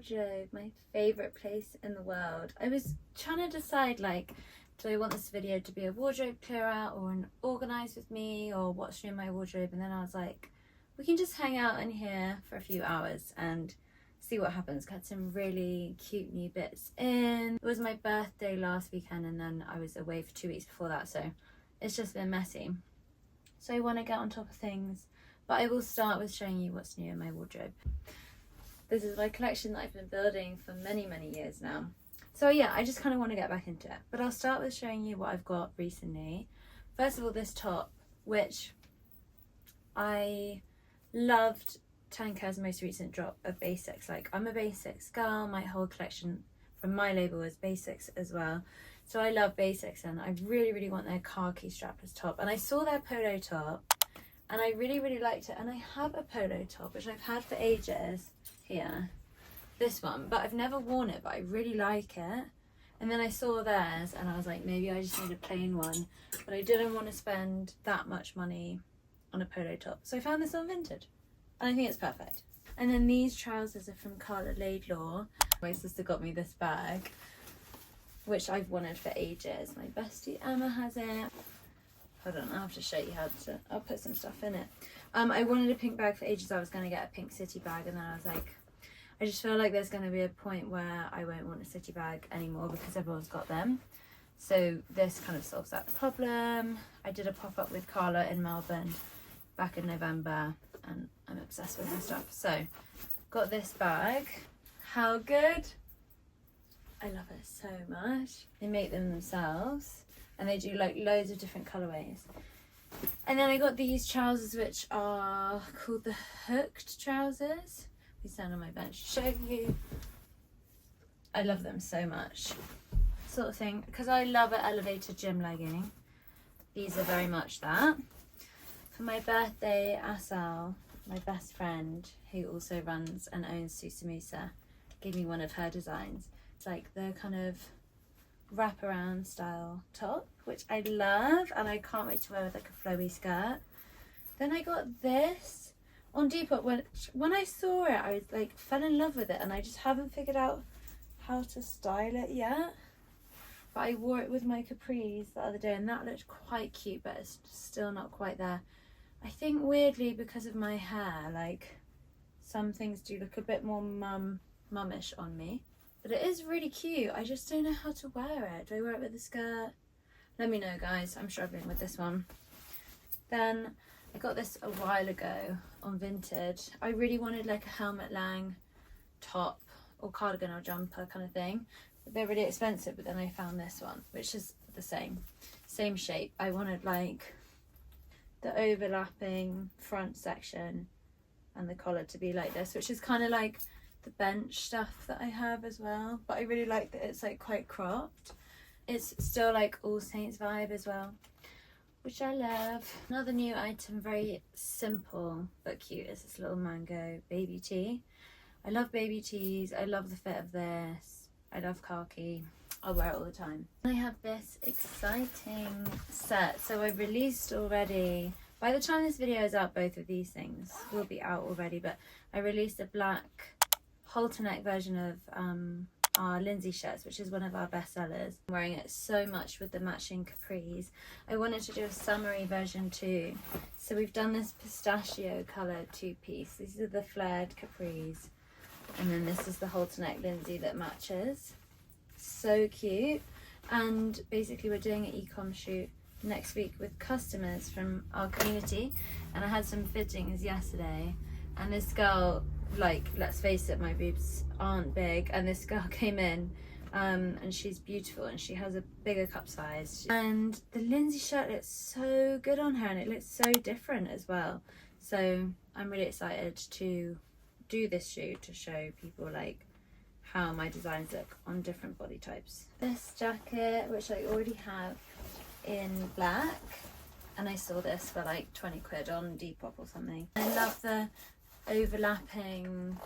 wardrobe, my favorite place in the world. I was trying to decide, like, do I want this video to be a wardrobe clear out or an organize with me or what's new in my wardrobe, and then I was like, we can just hang out in here for a few hours and see what happens. Got some really cute new bits in. It was my birthday last weekend and then I was away for 2 weeks before that, so it's just been messy. So I want to get on top of things, but I will start with showing you what's new in my wardrobe. This is my collection that I've been building for many years now. So yeah, I just kind of want to get back into it, but I'll start with showing you what I've got recently. First of all, this top, which I loved Tanker's most recent drop of basics. Like, I'm a basics girl, my whole collection from my label is basics as well, so I love basics, and I really want their khaki strapless top. And I saw their polo top and I really liked it, and I have a polo top which I've had for ages here, this one, but I've never worn it, but I really like it. And then I saw theirs and I was like, maybe I just need a plain one, but I didn't want to spend that much money on a polo top, so I found this on Vinted and I think it's perfect. And then these trousers are from Carla Laidlaw. My sister got me this bag, which I've wanted for ages. My bestie Emma has it. Hold on, I'll have to show you how to, I'll put some stuff in it. I wanted a pink bag for ages. I was going to get a pink city bag, and then I was like, I just feel like there's going to be a point where I won't want a city bag anymore because everyone's got them. So this kind of solves that problem. I did a pop-up with Carla in Melbourne back in November and I'm obsessed with her stuff. So got this bag. How good? I love it so much. They make them themselves and they do like loads of different colorways. And then I got these trousers, which are called the hooked trousers. We stand on my bench to show you. I love them so much. Sort of thing, because I love an elevated gym legging. These are very much that. For my birthday, Asal, my best friend, who also runs and owns Susamusa, gave me one of her designs. It's like the kind of wraparound style top, which I love, and I can't wait to wear with like a flowy skirt. Then I got this on Depop, when I saw it, I was like, fell in love with it, and I just haven't figured out how to style it yet. But I wore it with my capris the other day and that looked quite cute, but it's still not quite there. I think weirdly, because of my hair, like some things do look a bit more mummish on me, but it is really cute. I just don't know how to wear it. Do I wear it with a skirt? Let me know, guys. I'm struggling with this one. Then I got this a while ago on Vinted. I really wanted like a helmet lang top or cardigan or jumper kind of thing. But they're really expensive, but then I found this one, which is the same shape. I wanted like the overlapping front section and the collar to be like this, which is kind of like the bench stuff that I have as well. But I really like that it's like quite cropped. It's still like All Saints vibe as well, which I love. Another new item, very simple but cute, is this little mango baby tee. I love baby tees. I love the fit of this. I love khaki. I'll wear it all the time. I have this exciting set. So I released already, by the time this video is out, both of these things will be out already, but I released a black halter neck version of our Lindsay shirts, which is one of our best sellers. I'm wearing it so much with the matching capris. I wanted to do a summery version too, so we've done this pistachio coloured two-piece. These are the flared capris, and then this is the halter neck Lindsay that matches. So cute. And basically we're doing an e-com shoot next week with customers from our community, and I had some fittings yesterday, and this girl, like, let's face it, my boobs aren't big, and this girl came in and she's beautiful and she has a bigger cup size, and the Lindsay shirt looks so good on her and it looks so different as well. So I'm really excited to do this shoot to show people like how my designs look on different body types. This jacket, which I already have in black, and I saw this for like 20 quid on Depop or something. I love the overlapping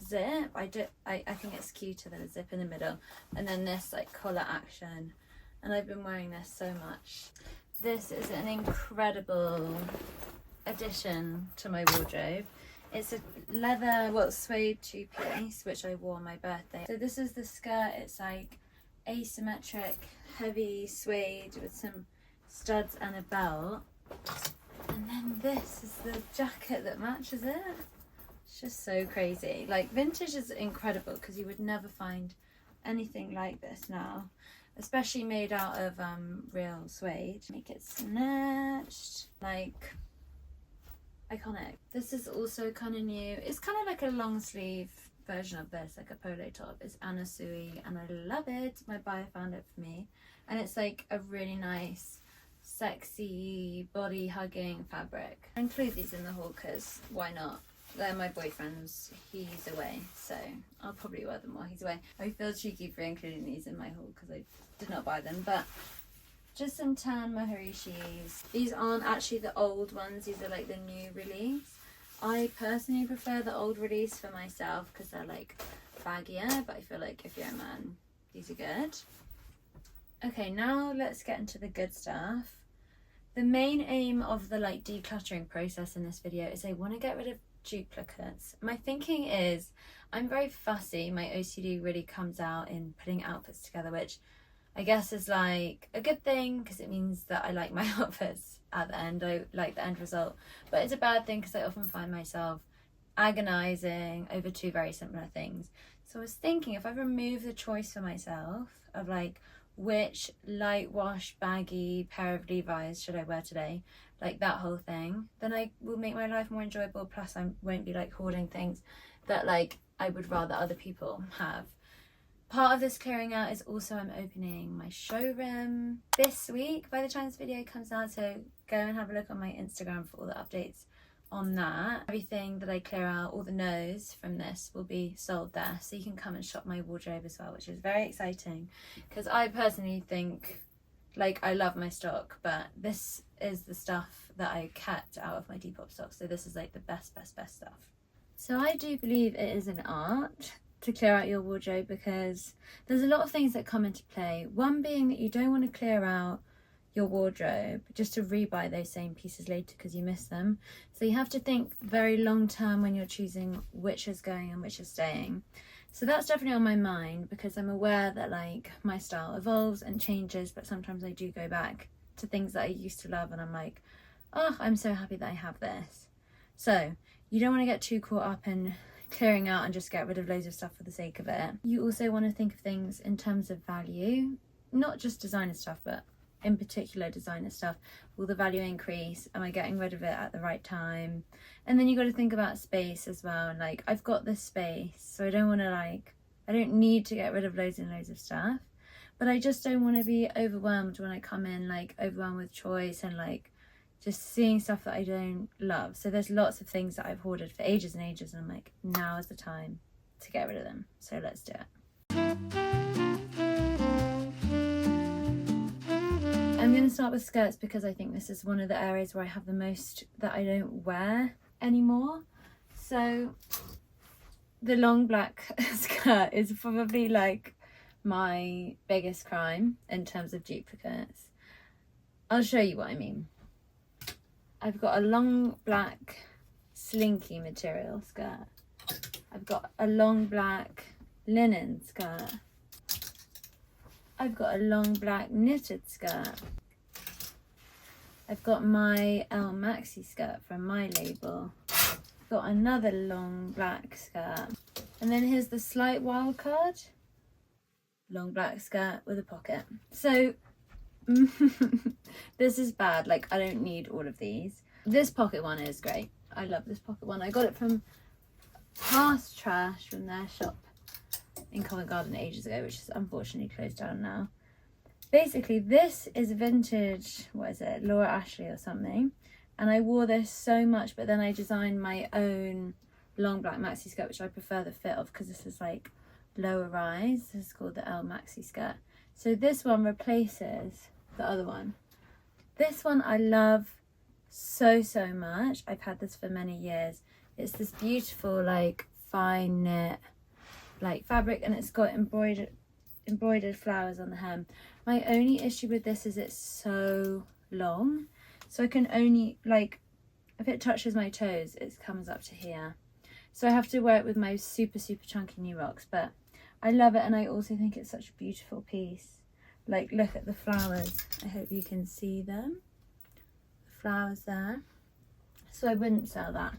zip. I think it's cuter than a zip in the middle, and then this like collar action, and I've been wearing this so much. This is an incredible addition to my wardrobe. It's a leather, well, suede two-piece, which I wore on my birthday. So this is the skirt. It's like asymmetric, heavy suede with some studs and a belt. And then this is the jacket that matches it. It's just so crazy. Like, vintage is incredible because you would never find anything like this now, especially made out of real suede. Make it snatched, like iconic. This is also kind of new. It's kind of like a long sleeve version of this, like a polo top. It's Anna Sui and I love it. My buyer found it for me, and it's like a really nice sexy body hugging fabric. I include these in the haul because why not? They're my boyfriend's. He's away, so I'll probably wear them while he's away. I feel cheeky for including these in my haul because I did not buy them, but just some tan Maharishis. These aren't actually the old ones, these are like the new release. I personally prefer the old release for myself because they're like baggier, but I feel like if you're a man, these are good. Okay, now let's get into the good stuff. The main aim of the like decluttering process in this video is I want to get rid of duplicates. My thinking is I'm very fussy. My OCD really comes out in putting outfits together, which I guess is like a good thing because it means that I like my outfits at the end. I like the end result, but it's a bad thing because I often find myself agonizing over two very similar things. So I was thinking if I remove the choice for myself of like which light wash baggy pair of Levi's should I wear today, like that whole thing, then I will make my life more enjoyable, plus I won't be like hoarding things that like I would rather other people have. Part of this clearing out is also I'm opening my showroom this week by the time this video comes out, so go and have a look on my Instagram for all the updates on that. Everything that I clear out, all the no's from this, will be sold there, so you can come and shop my wardrobe as well, which is very exciting because I personally think like I love my stock, but this is the stuff that I kept out of my Depop stock, so this is like the best stuff. So I do believe it is an art to clear out your wardrobe because there's a lot of things that come into play. One being that you don't want to clear out your wardrobe just to rebuy those same pieces later because you miss them. So you have to think very long term when you're choosing which is going and which is staying. So that's definitely on my mind because I'm aware that like my style evolves and changes, but sometimes I do go back to things that I used to love and I'm like, oh, I'm so happy that I have this. So you don't want to get too caught up in clearing out and just get rid of loads of stuff for the sake of it. You also want to think of things in terms of value, not just designer stuff, but in particular designer stuff. Will the value increase? Am I getting rid of it at the right time? And then you got to think about space as well, and like I've got this space, so I don't want to like, I don't need to get rid of loads and loads of stuff, but I just don't want to be overwhelmed when I come in, like overwhelmed with choice and like just seeing stuff that I don't love. So there's lots of things that I've hoarded for ages and ages, and I'm like, now is the time to get rid of them, so let's do it. I'm going to start with skirts because I think this is one of the areas where I have the most that I don't wear anymore. So the long black skirt is probably like my biggest crime in terms of duplicates. I'll show you what I mean. I've got a long black slinky material skirt. I've got a long black linen skirt. I've got a long black knitted skirt. I've got my L maxi skirt from my label. I've got another long black skirt. And then here's the slight wild card. Long black skirt with a pocket. So this is bad, like I don't need all of these. This pocket one is great. I love this pocket one. I got it from Past Trash from their shop in Covent Garden ages ago, which is unfortunately closed down now. Basically this is vintage, what is it, Laura Ashley or something, and I wore this so much, but then I designed my own long black maxi skirt, which I prefer the fit of because this is like lower rise. This is called the L maxi skirt. So this one replaces the other one. This one I love so much. I've had this for many years. It's this beautiful like fine knit like fabric, and it's got embroidered flowers on the hem. My only issue with this is it's so long, so I can only like if it touches my toes, it comes up to here. So I have to wear it with my super chunky new rocks, but I love it. And I also think it's such a beautiful piece. Like, look at the flowers. I hope you can see them. The flowers there. So I wouldn't sell that.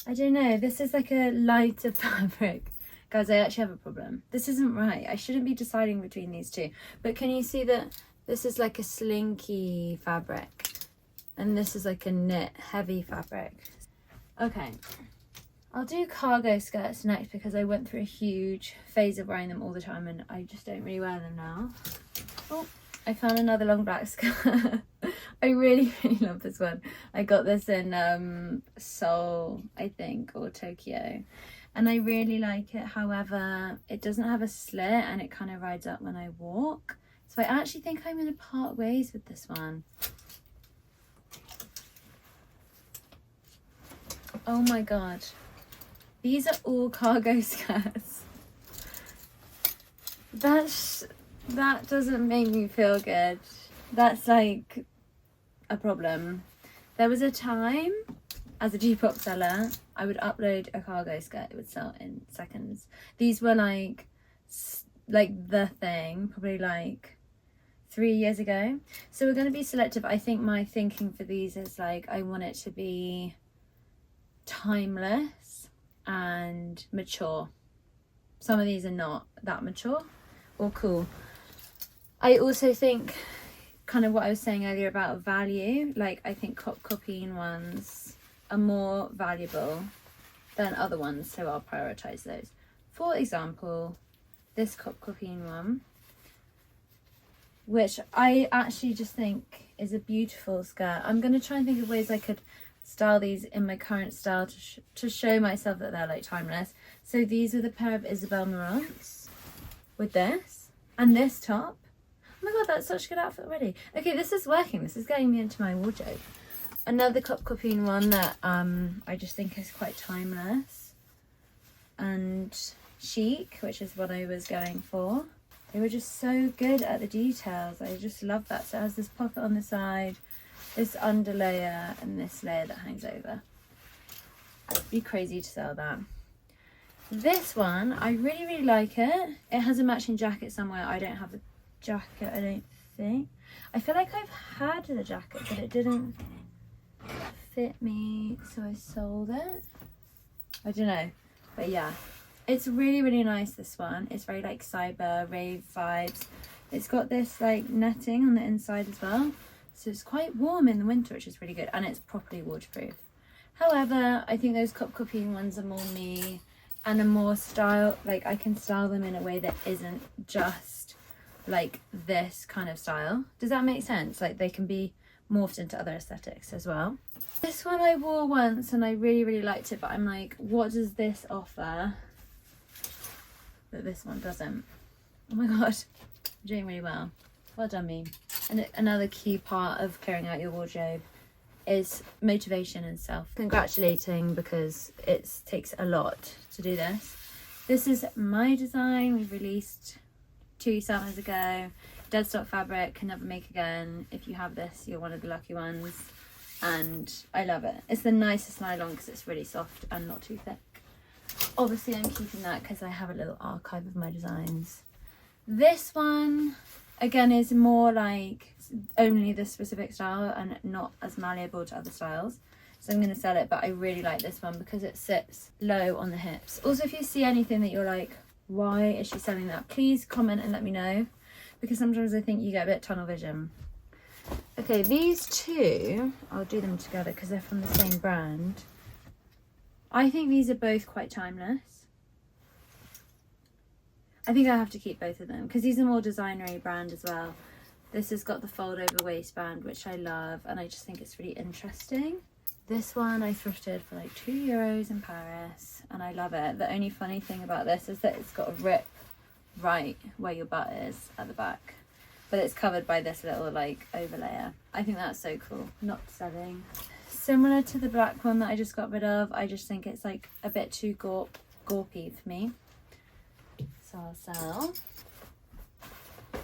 I don't know, this is like a lighter fabric. Guys, I actually have a problem. This isn't right. I shouldn't be deciding between these two. But can you see that this is like a slinky fabric? And this is like a knit heavy fabric. Okay. I'll do cargo skirts next because I went through a huge phase of wearing them all the time and I just don't really wear them now. Oh, I found another long black skirt. I really love this one. I got this in Seoul, I think, or Tokyo. And I really like it. However, it doesn't have a slit and it kind of rides up when I walk. So I actually think I'm going to part ways with this one. Oh my God. These are all cargo skirts. That doesn't make me feel good. That's like a problem. There was a time as a Depop seller, I would upload a cargo skirt, it would sell in seconds. These were like the thing, probably like 3 years ago. So we're going to be selective. I think my thinking for these is like, I want it to be timeless and mature. Some of these are not that mature or cool. I also think kind of what I was saying earlier about value, like I think copying ones are more valuable than other ones, so I'll prioritize those. For example, this copying one, which I actually just think is a beautiful skirt. I'm going to try and think of ways I could style these in my current style to show myself that they're like timeless. So these are the pair of Isabella Vrana with this and this top. Oh my God, that's such a good outfit already. Okay, this is working. This is getting me into my wardrobe. Another copying one that I just think is quite timeless and chic, which is what I was going for. They were just so good at the details. I just love that. So it has this pocket on the side, this under layer, and this layer that hangs over. It'd be crazy to sell that. This one, I really like it. It has a matching jacket somewhere. I don't have a jacket, I don't think. I feel like I've had the jacket, but it didn't fit me, so I sold it. I don't know, but yeah, it's really nice. This one, it's very like cyber rave vibes. It's got this like netting on the inside as well, so it's quite warm in the winter, which is really good, and it's properly waterproof. However, I think those copying ones are more me and a more style, like I can style them in a way that isn't just like this kind of style. Does that make sense? Like they can be morphed into other aesthetics as well. This one I wore once and I really liked it, but I'm like, what does this offer that this one doesn't? Oh my God, I'm doing really well. Well done me. And another key part of clearing out your wardrobe is motivation and self-congratulating, because it takes a lot to do this. This is my design. We released 2 summers ago. Dead stock fabric, can never make again. If you have this, you're one of the lucky ones. And I love it. It's the nicest nylon because it's really soft and not too thick. Obviously I'm keeping that because I have a little archive of my designs. This one again is more like only this specific style and not as malleable to other styles, so I'm going to sell it. But I really like this one because it sits low on the hips. Also, if you see anything that you're like, why is she selling that, please comment and let me know, because sometimes I think you get a bit tunnel vision. Okay, these two, I'll do them together because they're from the same brand. I think these are both quite timeless. I think I have to keep both of them because these are more designery brand as well. This has got the fold over waistband, which I love, and I just think it's really interesting. This one I thrifted for like €2 in Paris and I love it. The only funny thing about this is that it's got a rip right where your butt is at the back, but it's covered by this little like overlayer. I think that's so cool. Not selling. Similar to the black one that I just got rid of, I just think it's like a bit too gawpy for me, so I'll sell. Oh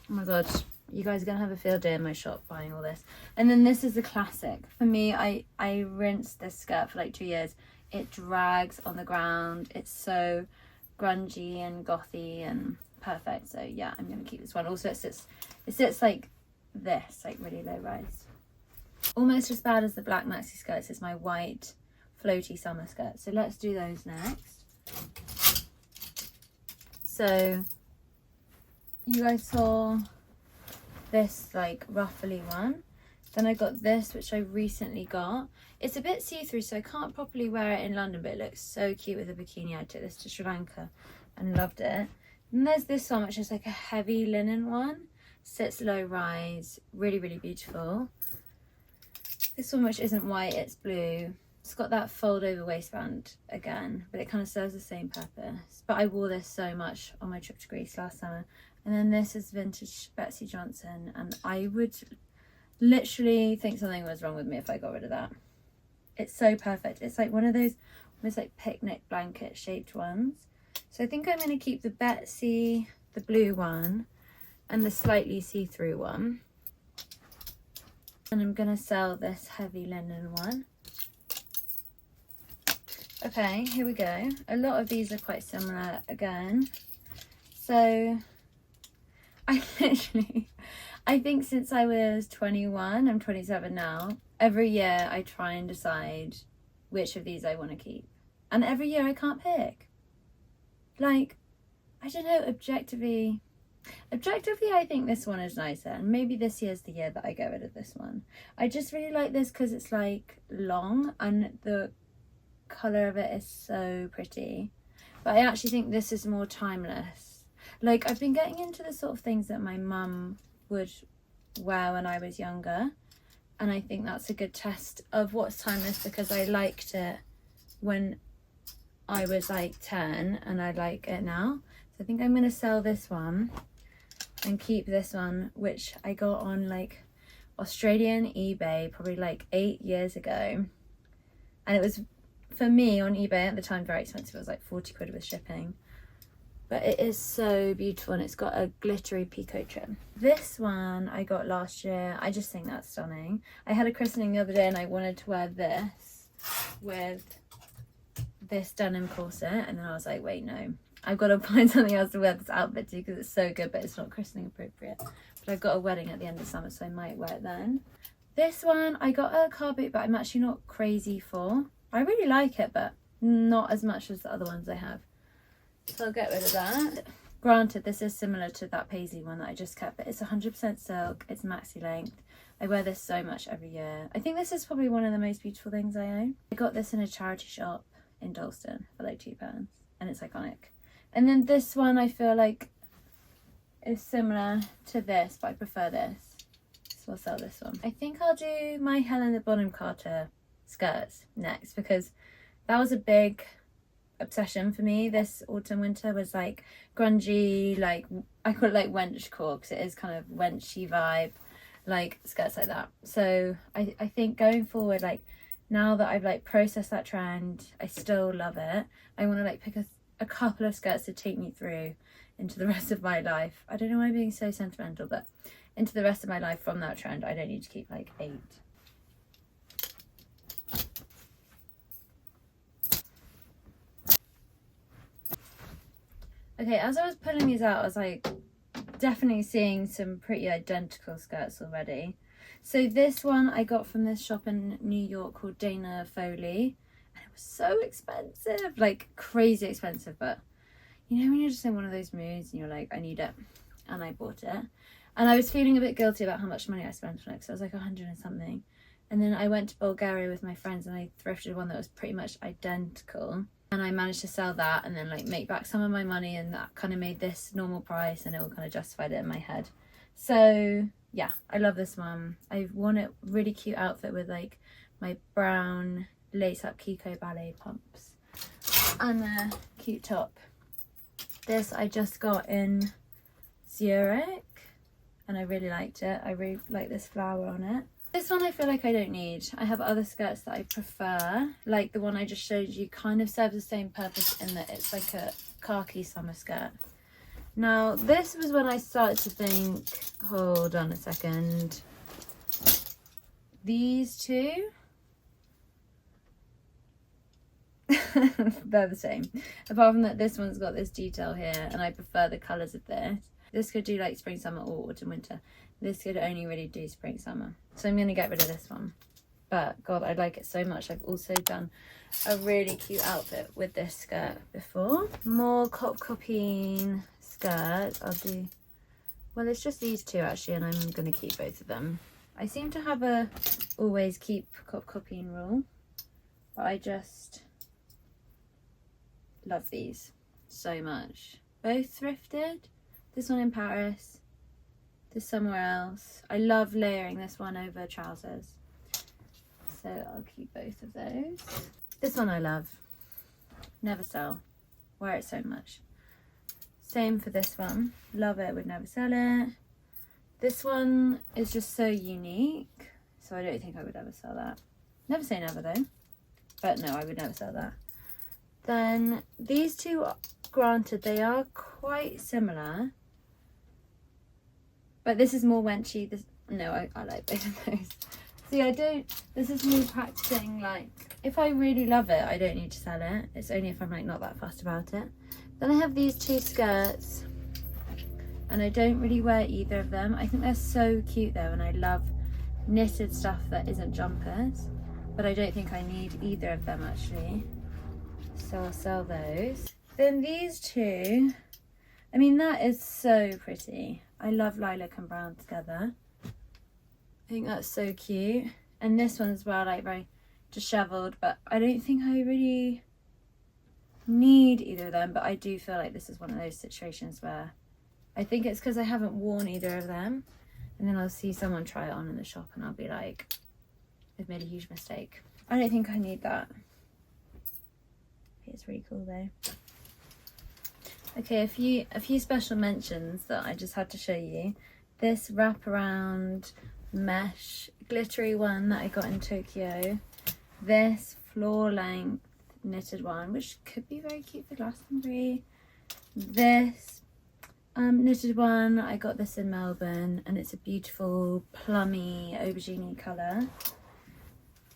my God, You guys are gonna have a field day in my shop buying all this. And then this is a classic for me. I rinsed this skirt for like 2 years. It drags on the ground. It's so grungy and gothy and perfect. So yeah, I'm gonna keep this one. Also, it sits like this, like really low rise. Almost as bad as the black maxi skirts is my white floaty summer skirt. So let's do those next. So you guys saw this like ruffly one. Then I got this, which I recently got. It's a bit see-through, so I can't properly wear it in London, but it looks so cute with a bikini. I took this to Sri Lanka and loved it. And there's this one, which is like a heavy linen one. Sits low rise, really, really beautiful. This one, which isn't white, it's blue. It's got that fold over waistband again, but it kind of serves the same purpose. But I wore this so much on my trip to Greece last summer. And then this is vintage Betsy Johnson, and I would literally think something was wrong with me if I got rid of that. It's so perfect. It's like one of those almost like picnic blanket shaped ones. So I think I'm going to keep the Betsy, the blue one, and the slightly see-through one. And I'm going to sell this heavy linen one. Okay, here we go. A lot of these are quite similar again. So I think since I was 21, I'm 27 now, every year I try and decide which of these I want to keep. And every year I can't pick. Like, I don't know, objectively I think this one is nicer, and maybe this year's the year that I get rid of this one. I just really like this because it's like long and the colour of it is so pretty. But I actually think this is more timeless. Like, I've been getting into the sort of things that my mum would wear when I was younger, and I think that's a good test of what's timeless, because I liked it when I was like 10 and I like it now. So I think I'm going to sell this one and keep this one, which I got on like Australian eBay probably like 8 years ago, and it was, for me, on eBay at the time, very expensive. It was like 40 quid with shipping, but it is so beautiful, and it's got a glittery picot trim. This one I got last year. I just think that's stunning. I had a christening the other day and I wanted to wear this with this denim corset, and then I was like, wait, no, I've got to find something else to wear this outfit to, because it's so good, but it's not christening appropriate. But I've got a wedding at the end of summer, so I might wear it then. This one I got a car boot, but I'm actually not crazy for. I really like it, but not as much as the other ones I have. So I'll get rid of that. Granted, this is similar to that paisley one that I just kept, but it's 100% silk. It's maxi length. I wear this so much every year. I think this is probably one of the most beautiful things I own. I got this in a charity shop in Dalston for like £2, and it's iconic. And then this one I feel like is similar to this, but I prefer this. So I'll sell this one. I think I'll do my Helena Bonham Carter skirts next, because that was a big obsession for me this autumn winter. Was like grungy, like I call it like wenchcore, because it is kind of wenchy vibe, like skirts like that. So I think going forward, like now that I've like processed that trend, I still love it. I want to like pick a couple of skirts to take me through into the rest of my life. I don't know why I'm being so sentimental, but into the rest of my life from that trend. I don't need to keep like 8. Okay, as I was pulling these out, I was like definitely seeing some pretty identical skirts already. So this one I got from this shop in New York called Dana Foley, and it was so expensive, like crazy expensive, but you know when you're just in one of those moods and you're like, I need it, and I bought it. And I was feeling a bit guilty about how much money I spent on it, because I was like 100 and something. And then I went to Bulgaria with my friends and I thrifted one that was pretty much identical. And I managed to sell that and then like make back some of my money, and that kind of made this normal price, and it all kind of justified it in my head. So yeah, I love this one. I've worn it, really cute outfit with like my brown lace up Kiko ballet pumps and a cute top. This I just got in Zurich and I really liked it. I really like this flower on it. This one I feel like I don't need. I have other skirts that I prefer, like the one I just showed you kind of serves the same purpose in that it's like a khaki summer skirt. Now, this was when I started to think, hold on a second. These two, they're the same. Apart from that, this one's got this detail here, and I prefer the colours of this. This could do like spring, summer, or autumn, winter. This could only really do spring, summer. So I'm going to get rid of this one. But God, I like it so much. I've also done a really cute outfit with this skirt before. More copying skirts. I'll do, well, it's just these two actually, and I'm going to keep both of them. I seem to have a always keep copying rule, but I just love these so much. Both thrifted. This one in Paris, this somewhere else. I love layering this one over trousers, so I'll keep both of those. This one I love, never sell, wear it so much. Same for this one, love it, would never sell it. This one is just so unique, so I don't think I would ever sell that. Never say never though, but no, I would never sell that. Then these two, granted, they are quite similar, but this is more wenchy. This, no, I like both of those. See, I don't, this is me practicing, like, if I really love it, I don't need to sell it. It's only if I'm like not that fussed about it. Then I have these two skirts, and I don't really wear either of them. I think they're so cute though, and I love knitted stuff that isn't jumpers, but I don't think I need either of them actually. So I'll sell those. Then these two, I mean, that is so pretty. I love lilac and brown together. I think that's so cute. And this one as well, like very disheveled, but I don't think I really need either of them, but I do feel like this is one of those situations where I think it's because I haven't worn either of them, and then I'll see someone try it on in the shop and I'll be like, I've made a huge mistake. I don't think I need that. It's really cool though. Okay, a few special mentions that I just had to show you. This wraparound mesh glittery one that I got in Tokyo. This floor length knitted one, which could be very cute for Glastonbury. This knitted one, I got this in Melbourne, and it's a beautiful plummy aubergine colour.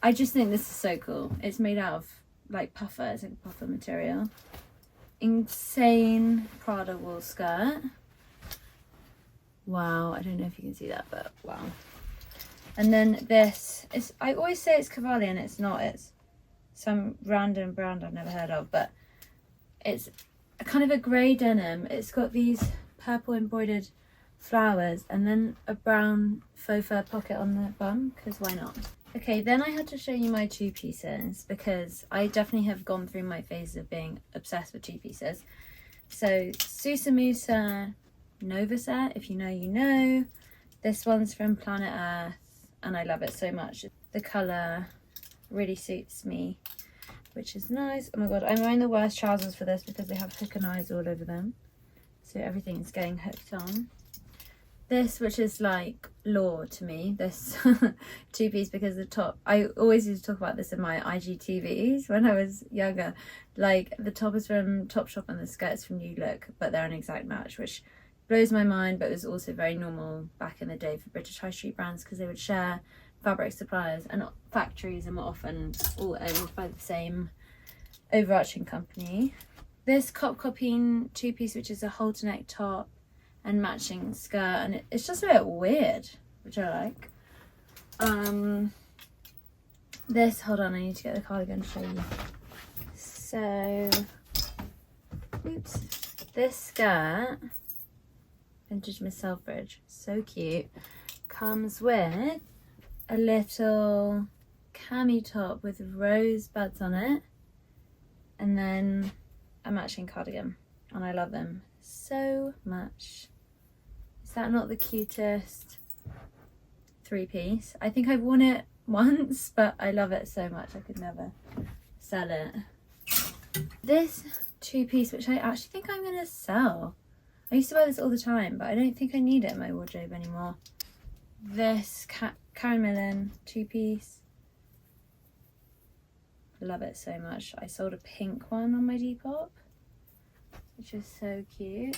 I just think this is so cool. It's made out of like puffer, it's like a puffer material. Insane Prada wool skirt. Wow, I don't know if you can see that, but wow. And then this is, I always say it's Cavalli and it's not, it's some random brand I've never heard of, but it's a kind of a grey denim. It's got these purple embroidered flowers and then a brown faux fur pocket on the bum, because why not? Okay, then I had to show you my two pieces because I definitely have gone through my phase of being obsessed with two pieces. So Susamusa Nova set, if you know, you know. This one's from Planet Earth and I love it so much. The colour really suits me, which is nice. Oh my god, I'm wearing the worst trousers for this because they have hook and eyes all over them. So everything's getting hooked on. This, which is like lore to me, this two piece, because the top, I always used to talk about this in my IGTVs when I was younger. Like the top is from Topshop and the skirt's from New Look, but they're an exact match, which blows my mind, but was also very normal back in the day for British high street brands because they would share fabric suppliers and factories and were often all owned by the same overarching company. This copying two piece, which is a halter neck top and matching skirt, and it's just a bit weird, which I like. This, hold on, I need to get the cardigan to show you. So, oops, this skirt, vintage Miss Selfridge, so cute, comes with a little cami top with rosebuds on it, and then a matching cardigan, and I love them so much. Is that not the cutest three-piece? I think I've worn it once, but I love it so much I could never sell it. This two-piece, which I actually think I'm gonna sell. I used to wear this all the time, but I don't think I need it in my wardrobe anymore. This Karen Millen two-piece. Love it so much. I sold a pink one on my Depop, which is so cute.